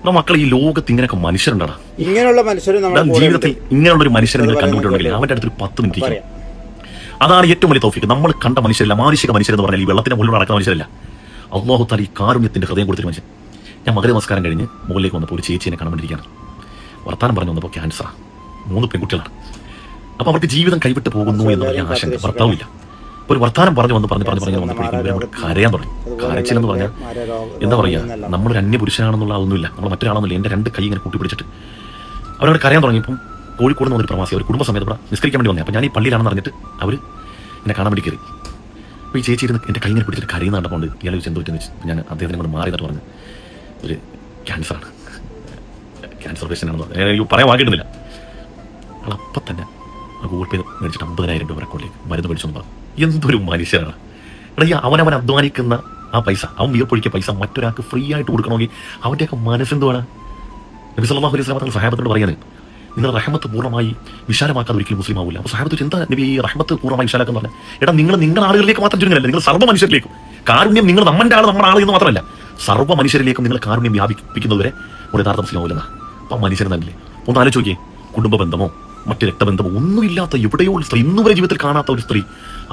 നമ്മുടെ മക്കൾ ഈ ലോകത്ത് ഇങ്ങനെയൊക്കെ മനുഷ്യരുണ്ടാണ്. ഇങ്ങനെയുള്ള മനുഷ്യർ ജീവിതത്തിൽ ഇങ്ങനെയുള്ള ഒരു മനുഷ്യരെ നിങ്ങൾ കണ്ടുപിട്ടുണ്ടെങ്കിൽ അവന്റെ അടുത്തൊരു 10 മിനിറ്റ്. അതാണ് ഏറ്റവും വലിയ തൗഫീഖ്. നമ്മൾ കണ്ട മനുഷ്യരല്ല, മാനുഷിക മനുഷ്യരെന്ന് പറഞ്ഞാൽ ഈ വെള്ളത്തിന്റെ മുകളിൽ നടക്കുന്ന മനുഷ്യരല്ല. അല്ലാഹു തആല ഈ കാരുണ്യത്തിന്റെ ഹൃദയം കൊടുത്തൊരു മനുഷ്യൻ. ഞാൻ മകര നമസ്കാരം കഴിഞ്ഞ് മുകളിലേക്ക് വന്നപ്പോൾ ഒരു ചേച്ചിയെ കാണാൻ വേണ്ടിയിരിക്കുകയാണ്. വർത്താനം പറഞ്ഞു വന്നപ്പോൾ ക്യാൻസറാണ്, 3 പെൺകുട്ടികളാണ്. അപ്പോൾ അവർക്ക് ജീവിതം കൈവിട്ട് പോകുന്നു എന്ന് പറഞ്ഞ ആശങ്ക. ഭർത്താവില്ല. അപ്പോൾ ഒരു വർത്താനം പറഞ്ഞു വന്നപ്പോഴേക്കും ഇവരോട് കരയാൻ തുടങ്ങി. കരച്ചിലെന്ന് പറഞ്ഞാൽ എന്താ പറയുക, നമ്മളൊരു അന്യപുരുഷനാണെന്നുള്ള ഒന്നുമില്ല, നമ്മൾ മറ്റൊരാളൊന്നുമില്ല. എൻ്റെ 2 കൈ ഇങ്ങനെ കൂട്ടിപ്പിടിച്ചിട്ട് അവരവിടെ കരയാൻ തുടങ്ങിയപ്പം കോഴിക്കോട് നിന്ന് വന്നൊരു പ്രവാസി അവർ കുടുംബസമേതം ഇവിടെ നിസ്കരിക്കാൻ വേണ്ടി വന്നേ. അപ്പോൾ ഞാൻ ഈ പള്ളിയിലാണെന്ന് അറിഞ്ഞിട്ട് അവർ എന്നെ കാണാൻ വേണ്ടി കയറി. അപ്പോൾ ഈ ചേച്ചി ഇരുന്ന് എൻ്റെ കൈ ഇങ്ങനെ പിടിച്ചിട്ട് കരയുന്ന കണ്ടപ്പോൾ ഇയാൾ ചെന്ന് വെച്ച് ഞാൻ അദ്ദേഹത്തിനെ കൊണ്ട് മാറി എന്നിട്ട് പറഞ്ഞു ഒരു ക്യാൻസറാണ്, ക്യാൻസർ പേഷ്യൻ്റാണെന്ന് പറഞ്ഞു. പറയാൻ വാങ്ങിയിടുന്നില്ല. അവൾ അപ്പം തന്നെ ഗൂഗിൾ പേ മേടിച്ചിട്ട് 50,000 രൂപ അക്കൗണ്ടിലേക്ക് മരുന്ന് മേടിച്ചെന്ന് പറഞ്ഞു. എന്തൊരു മനുഷ്യനാണ് എടാ! ഈ അവനവൻ അധ്വാനിക്കുന്ന ആ പൈസ, അവൻ വിയർപ്പൊഴിക്കിയ പൈസ മറ്റൊരാൾക്ക് ഫ്രീ ആയിട്ട് കൊടുക്കണമെങ്കിൽ അവൻ്റെയൊക്കെ മനസ്സെന്തുവാണ്? നബി സല്ലല്ലാഹു അലൈഹി വസല്ലം സഹാബത്തോട് പറയുന്നത്, നിങ്ങൾ റഹ്മത്ത് പൂർണ്ണമായി വിശാലമാക്കാതെ ഒരിക്കലും മുസ്ലിം ആവില്ല. അപ്പോൾ സഹാബത്ത് എന്താ നബി ഈ റഹ്മത്ത് പൂർണ്ണമായി വിശാലാക്കാൻ പറഞ്ഞാൽ? എടാ, നിങ്ങൾ ആളുകളിലേക്ക് മാത്രം ചുരുങ്ങല്ല, നിങ്ങൾ സർവ്വ മനുഷ്യരിലേക്കും. കാരുണ്യം നിങ്ങൾ നമ്മുടെ ആൾ എന്ന് മാത്രമല്ല, സർവ്വ മനുഷ്യരിലേക്കും നിങ്ങൾ കാരുണ്യം വ്യാപിപ്പിക്കുന്നതുവരെ ഒരു യഥാർത്ഥ മുസ്ലിം ആവില്ലെന്നാ. അപ്പം മനുഷ്യൻ തന്നെ ഒന്ന് ആലോചിച്ച് നോക്കിയേ. കുടുംബ ബന്ധമോ മറ്റ് രക്തബന്ധമോ ഒന്നുമില്ലാത്ത എവിടെയോ ഒരു സ്ത്രീ, ഇന്നുവരെ ജീവിതത്തിൽ കാണാത്ത ഒരു സ്ത്രീ,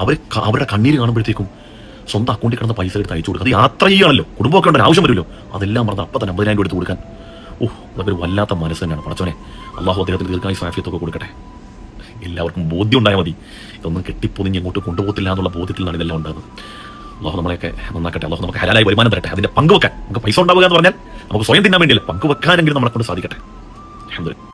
അവരുടെ കണ്ണീര് കാണുമ്പോഴത്തേക്കും സ്വന്തം അക്കൗണ്ടിൽ കിടന്ന പൈസ എടുത്ത് അയച്ചു കൊടുക്കുക. അത് യാത്ര ചെയ്യുകയാണല്ലോ, കുടുംബമൊക്കെ ഉണ്ടല്ലോ, ആവശ്യം വരുമല്ലോ. അതെല്ലാം പറഞ്ഞാൽ അപ്പം തന്നെ 50,000 രൂപ എടുത്ത് കൊടുക്കാൻ. അതൊരു വല്ലാത്ത മനസ്സ് തന്നെയാണ്. പടച്ചോനെ, അള്ളാഹു അദ്ദേഹത്തിന് ദീർഘായുസ്സും ആഫിയത്തൊക്കെ കൊടുക്കട്ടെ. എല്ലാവർക്കും ബോധ്യം ഉണ്ടായാൽ മതി, ഇതൊന്നും കെട്ടിപ്പൊതിഞ്ഞ് ഇങ്ങോട്ട് കൊണ്ടുപോകത്തില്ല എന്നുള്ള ബോധ്യത്തിലാണ് ഇതെല്ലാം ഉണ്ടാകുന്നത്. അള്ളാഹു നമ്മളെയൊക്കെ നന്നാക്കട്ടെ. അള്ളാഹു നമുക്ക് ഹലാലായി വരുമാനം തരട്ടെ. അതിന്റെ പങ്കുവെക്കാൻ നമുക്ക് പൈസ ഉണ്ടാവുക എന്ന് പറഞ്ഞാൽ നമുക്ക് സ്വയം തിന്നാൻ വേണ്ടിയല്ല, പങ്കുവെക്കാനെങ്കിലും നമ്മളെ കൊണ്ട് സാധിക്കട്ടെ. അൽഹംദുലില്ലാഹ്.